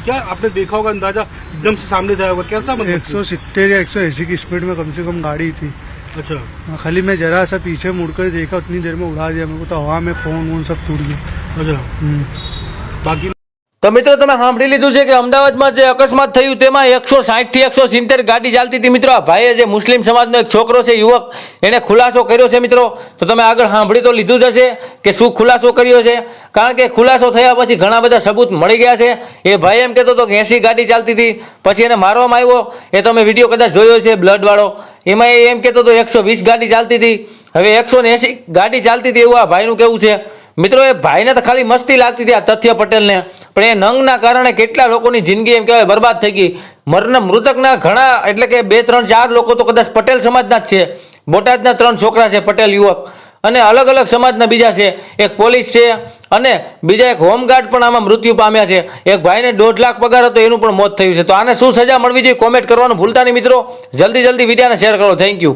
क्या आपने देखा होगा अंदाजा एकदम से सामने से आया होगा, कैसा मतलब 170 या 180 की स्पीड में कम से कम गाड़ी थी। अच्छा खाली मैं जरा सा पीछे मुड़कर देखा, उतनी देर में उड़ा दिया मेरे को, तो हवा में फोन वोन सब टूट गया। अच्छा बाकी તો મિત્રો તમે સાંભળી લીધું છે કે અમદાવાદમાં જે અકસ્માત થયું તેમાં 160 થી 170 ગાડી ચાલતી હતી મિત્રો। આ ભાઈએ જે મુસ્લિમ સમાજનો એક છોકરો છે, યુવક, એને ખુલાસો કર્યો છે મિત્રો। તો તમે આગળ સાંભળી તો લીધું જ હશે કે શું ખુલાસો કર્યો છે, કારણ કે ખુલાસો થયા પછી ઘણા બધા સબૂત મળી ગયા છે। એ ભાઈ એમ કહેતો હતો કે 80 ગાડી ચાલતી હતી, પછી એને મારવામાં આવ્યો, એ તમે વિડીયો કદાચ જોયો છે બ્લડ વાળો, એમાં એ એમ કહેતો હતો 120 ગાડી ચાલતી હતી, હવે 180 ગાડી ચાલતી હતી એવું આ ભાઈનું કહેવું છે મિત્રો। એ ભાઈને તો ખાલી મસ્તી લાગતી હતી આ તથ્ય પટેલને, પણ એ નંગના કારણે કેટલા લોકોની જિંદગી એમ કહેવાય બરબાદ થઈ ગઈ। મૃતકના ઘણા એટલે કે 2, 3, 4 લોકો તો કદાચ પટેલ સમાજના જ છે। બોટાદના 3 છોકરા છે પટેલ યુવક, અને અલગ અલગ સમાજના બીજા છે, એક પોલીસ છે અને બીજા એક હોમગાર્ડ પણ આમાં મૃત્યુ પામ્યા છે। એક ભાઈને 1.5 લાખ પગાર હતો, એનું પણ મોત થયું છે। તો આને શું સજા મળવી જોઈએ કોમેન્ટ કરવાનું ભૂલતા નહીં મિત્રો। જલ્દી વિડીયોને શેર કરો। Thank you.